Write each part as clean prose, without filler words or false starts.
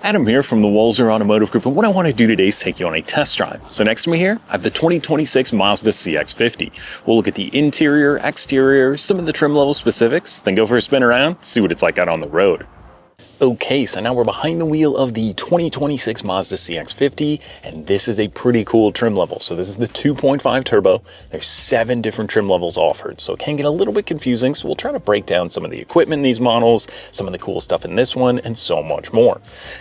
Adam here from the Walser Automotive Group, and what I want to do today is take you on a test drive. So next to me here, I have the 2026 Mazda CX-50. We'll look at the interior, exterior, some of the trim level specifics, then go for a spin around, see what it's like out on the road. Okay, so now we're behind the wheel of the 2026 Mazda CX-50, and this is a pretty cool trim level. So this is the 2.5 turbo. There's 7 different trim levels offered, so it can get a little bit confusing, so we'll try to break down some of the equipment in these models, some of the cool stuff in this one, and so much more.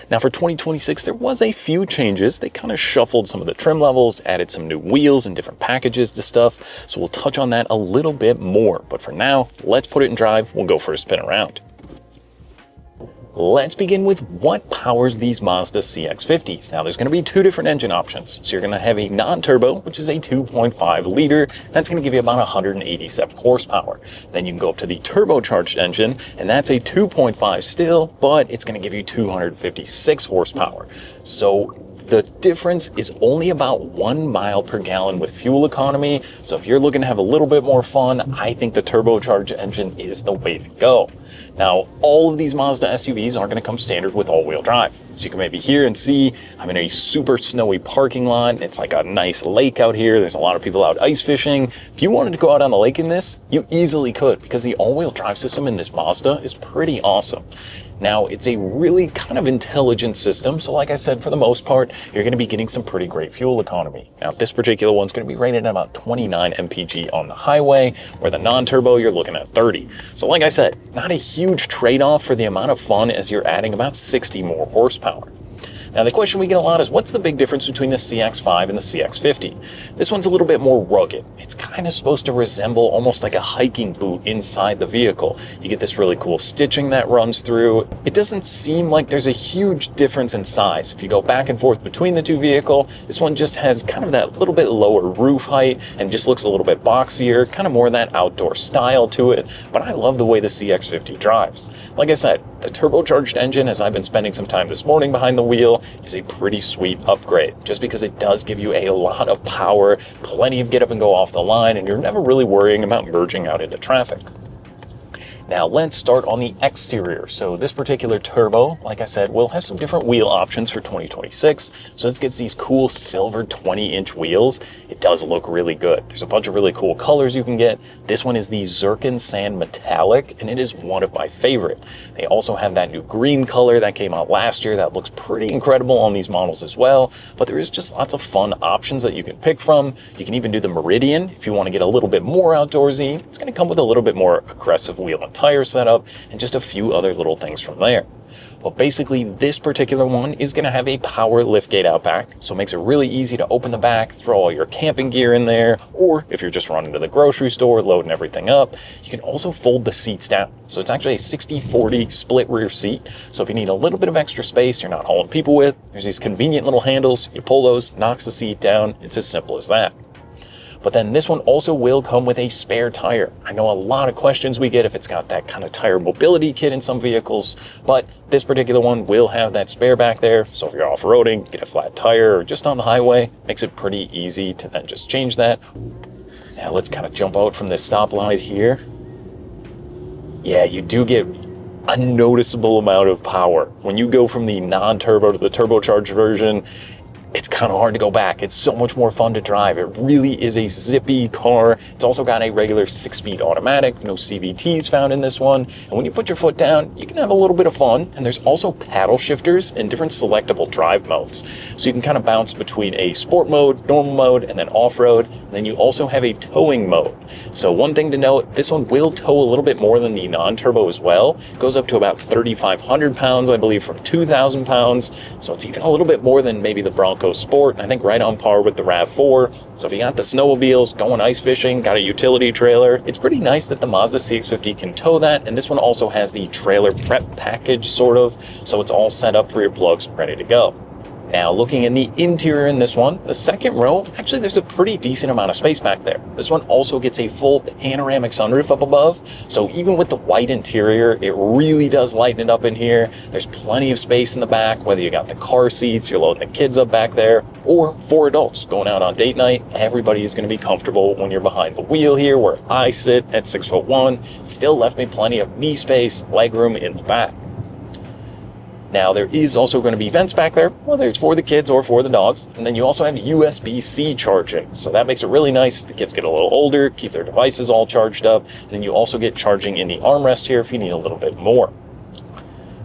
Now for 2026, there was a few changes. They kind of shuffled some of the trim levels, added some new wheels and different packages to stuff, so we'll touch on that a little bit more. But for now, let's put it in drive. We'll go for a spin around. Let's begin with what powers these Mazda CX-50s. Now there's going to be 2 different engine options. So you're going to have a non-turbo, which is a 2.5 liter. That's going to give you about 187 horsepower. Then you can go up to the turbocharged engine, and that's a 2.5 still, but it's going to give you 256 horsepower. So the difference is only about 1 mile per gallon with fuel economy. So if you're looking to have a little bit more fun, I think the turbocharged engine is the way to go. Now, all of these Mazda SUVs aren't going to come standard with all-wheel drive. So you can maybe hear and see, I'm in a super snowy parking lot. It's like a nice lake out here. There's a lot of people out ice fishing. If you wanted to go out on the lake in this, you easily could, because the all-wheel drive system in this Mazda is pretty awesome. Now, it's a really kind of intelligent system, so like I said, for the most part, you're going to be getting some pretty great fuel economy. Now, this particular one's going to be rated at about 29 mpg on the highway, where the non-turbo, you're looking at 30. So like I said, not a huge trade-off for the amount of fun, as you're adding about 60 more horsepower. Now, the question we get a lot is, what's the big difference between the CX-5 and the CX-50? This one's a little bit more rugged. It's kind of supposed to resemble almost like a hiking boot inside the vehicle. You get this really cool stitching that runs through. It doesn't seem like there's a huge difference in size. If you go back and forth between the 2 vehicles, this one just has kind of that little bit lower roof height and just looks a little bit boxier, kind of more of that outdoor style to it. But I love the way the CX-50 drives. Like I said, the turbocharged engine, as I've been spending some time this morning behind the wheel, is a pretty sweet upgrade, just because it does give you a lot of power, plenty of get up and go off the line, and you're never really worrying about merging out into traffic. Now let's start on the exterior. So this particular turbo, like I said, will have some different wheel options for 2026. So this gets these cool silver 20-inch wheels. It does look really good. There's a bunch of really cool colors you can get. This one is the Zircon Sand Metallic, and it is one of my favorite. They also have that new green color that came out last year that looks pretty incredible on these models as well. But there is just lots of fun options that you can pick from. You can even do the Meridian if you want to get a little bit more outdoorsy. It's going to come with a little bit more aggressive wheel and tire setup and just a few other little things from there. But basically, this particular one is going to have a power liftgate out back, so it makes it really easy to open the back, throw all your camping gear in there, or if you're just running to the grocery store, loading everything up. You can also fold the seats down. So it's actually a 60-40 split rear seat. So if you need a little bit of extra space you're not hauling people with, there's these convenient little handles. You pull those, knocks the seat down. It's as simple as that. But then this one also will come with a spare tire. I know a lot of questions we get if it's got that kind of tire mobility kit in some vehicles, but this particular one will have that spare back there. So if you're off-roading, get a flat tire, or just on the highway, makes it pretty easy to then just change that. Now let's kind of jump out from this stoplight here. Yeah, you do get a noticeable amount of power. When you go from the non-turbo to the turbocharged version, it's kind of hard to go back. It's so much more fun to drive. It really is a zippy car. It's also got a regular 6-speed automatic, no CVTs found in this one. And when you put your foot down, you can have a little bit of fun. And there's also paddle shifters and different selectable drive modes. So you can kind of bounce between a sport mode, normal mode, and then off-road. And then you also have a towing mode. So one thing to note, this one will tow a little bit more than the non-turbo as well. It goes up to about 3,500 pounds, I believe, from 2,000 pounds. So it's even a little bit more than maybe the Bronco Sport, and I think right on par with the RAV4. So if you got the snowmobiles, going ice fishing, got a utility trailer, it's pretty nice that the Mazda CX-50 can tow that. And this one also has the trailer prep package, sort of, so it's all set up for your plugs, ready to go. Now, looking in the interior in this one, the second row, actually there's a pretty decent amount of space back there. This one also gets a full panoramic sunroof up above, so even with the white interior, it really does lighten it up in here. There's plenty of space in the back, whether you got the car seats, you're loading the kids up back there, or 4 adults going out on date night. Everybody is going to be comfortable when you're behind the wheel here, where I sit at 6'1". It still left me plenty of knee space, leg room in the back. Now, there is also going to be vents back there, whether it's for the kids or for the dogs. And then you also have USB-C charging. So that makes it really nice. The kids get a little older, keep their devices all charged up. And then you also get charging in the armrest here if you need a little bit more.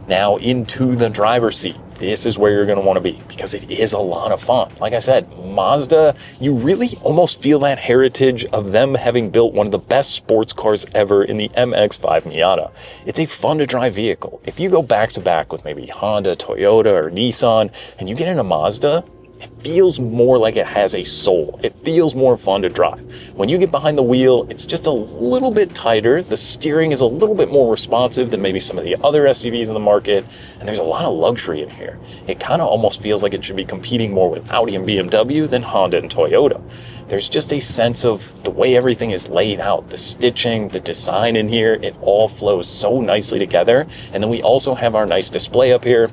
Now into the driver's seat. This is where you're going to want to be because it is a lot of fun. Like I said, Mazda, you really almost feel that heritage of them having built one of the best sports cars ever in the MX-5 Miata. It's a fun to drive vehicle. If you go back to back with maybe Honda, Toyota, or Nissan, and you get in a Mazda, it feels more like it has a soul. It feels more fun to drive. When you get behind the wheel, it's just a little bit tighter. The steering is a little bit more responsive than maybe some of the other SUVs in the market. And there's a lot of luxury in here. It kind of almost feels like it should be competing more with Audi and BMW than Honda and Toyota. There's just a sense of the way everything is laid out, the stitching, the design in here, it all flows so nicely together. And then we also have our nice display up here.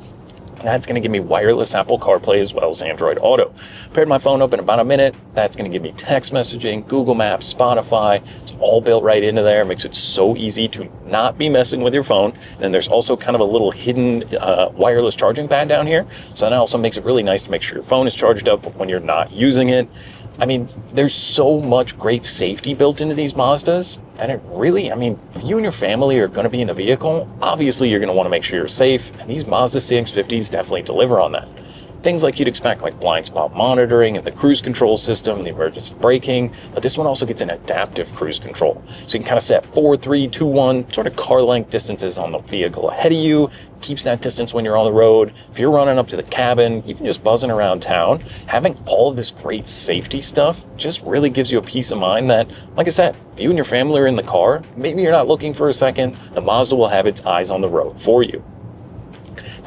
And that's going to give me wireless Apple CarPlay as well as Android Auto. Paired my phone up in about a minute. That's going to give me text messaging, Google Maps, Spotify. It's all built right into there. It makes it so easy to not be messing with your phone. And then there's also kind of a little hidden wireless charging pad down here. So that also makes it really nice to make sure your phone is charged up when you're not using it. I mean, there's so much great safety built into these Mazdas that it really, I mean, if you and your family are going to be in the vehicle, obviously you're going to want to make sure you're safe, and these Mazda CX-50s definitely deliver on that. Things like you'd expect, like blind spot monitoring and the cruise control system, the emergency braking, but this one also gets an adaptive cruise control. So you can kind of set 4, 3, 2, 1, sort of car length distances on the vehicle ahead of you, keeps that distance when you're on the road. If you're running up to the cabin, even just buzzing around town, having all of this great safety stuff just really gives you a peace of mind that, like I said, if you and your family are in the car, maybe you're not looking for a second, the Mazda will have its eyes on the road for you.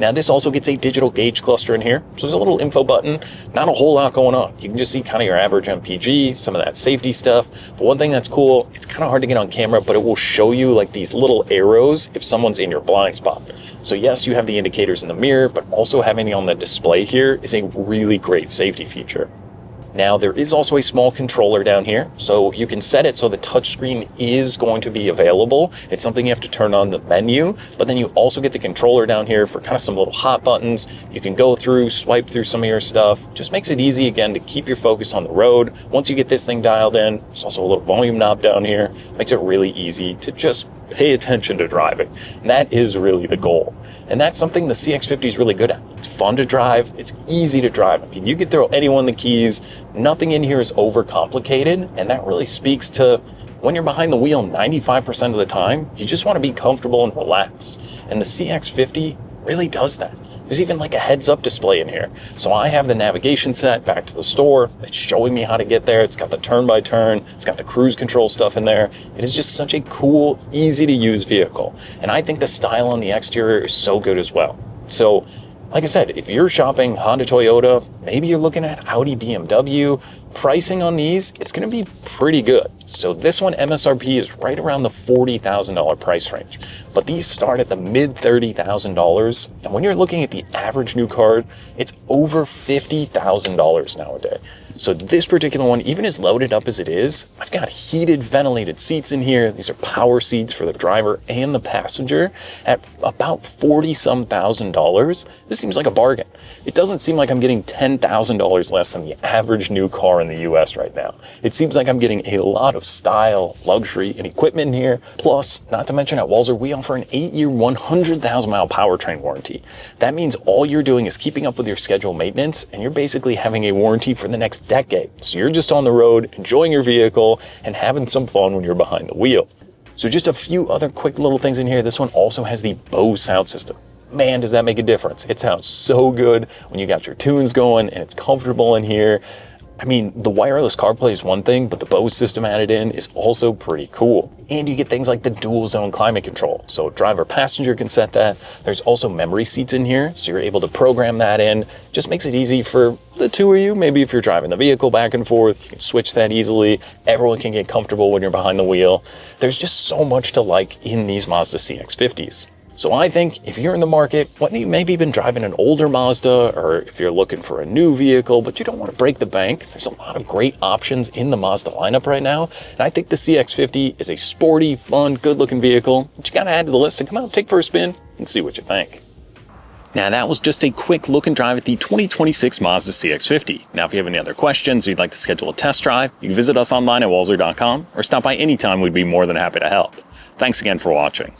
Now this also gets a digital gauge cluster in here. So there's a little info button, not a whole lot going on. You can just see kind of your average MPG, some of that safety stuff. But one thing that's cool, it's kind of hard to get on camera, but it will show you like these little arrows if someone's in your blind spot. So yes, you have the indicators in the mirror, but also having it on the display here is a really great safety feature. Now there is also a small controller down here, so you can set it so the touchscreen is going to be available. It's something you have to turn on the menu, but then you also get the controller down here for kind of some little hot buttons. You can go through, swipe through some of your stuff. Just makes it easy, again, to keep your focus on the road. Once you get this thing dialed in, there's also a little volume knob down here. Makes it really easy to just pay attention to driving. And that is really the goal. And that's something the CX-50 is really good at. It's fun to drive. It's easy to drive. I mean, you could throw anyone the keys. Nothing in here is overcomplicated. And that really speaks to when you're behind the wheel 95% of the time, you just want to be comfortable and relaxed. And the CX-50 really does that. There's even like a heads-up display in here. So I have the navigation set back to the store. It's showing me how to get there. It's got the turn-by-turn. It's got the cruise control stuff in there. It is just such a cool, easy-to-use vehicle. And I think the style on the exterior is so good as well. So, like I said, if you're shopping Honda, Toyota, maybe you're looking at Audi, BMW, pricing on these, it's going to be pretty good. So this one MSRP is right around the $40,000 price range, but these start at the mid $30,000. And when you're looking at the average new car, it's over $50,000 nowadays. So this particular one, even as loaded up as it is, I've got heated, ventilated seats in here. These are power seats for the driver and the passenger at about $40-some thousand. This seems like a bargain. It doesn't seem like I'm getting $10,000 less than the average new car in the US right now. It seems like I'm getting a lot of style, luxury, and equipment in here. Plus, not to mention at Walser, we offer an 8-year, 100,000-mile powertrain warranty. That means all you're doing is keeping up with your scheduled maintenance, and you're basically having a warranty for the next decade. So you're just on the road, enjoying your vehicle, and having some fun when you're behind the wheel. So just a few other quick little things in here. This one also has the Bose sound system. Man, does that make a difference. It sounds so good when you got your tunes going and it's comfortable in here. I mean, the wireless CarPlay is one thing, but the Bose system added in is also pretty cool. And you get things like the dual zone climate control. So driver passenger can set that. There's also memory seats in here, so you're able to program that in. Just makes it easy for the two of you. Maybe if you're driving the vehicle back and forth, you can switch that easily. Everyone can get comfortable when you're behind the wheel. There's just so much to like in these Mazda CX-50s. So I think if you're in the market, whether you maybe been driving an older Mazda or if you're looking for a new vehicle, but you don't want to break the bank, there's a lot of great options in the Mazda lineup right now. And I think the CX-50 is a sporty, fun, good-looking vehicle that you got to add to the list and come out, take for a spin, and see what you think. Now that was just a quick look and drive at the 2026 Mazda CX-50. Now if you have any other questions or you'd like to schedule a test drive, you can visit us online at walser.com or stop by anytime. We'd be more than happy to help. Thanks again for watching.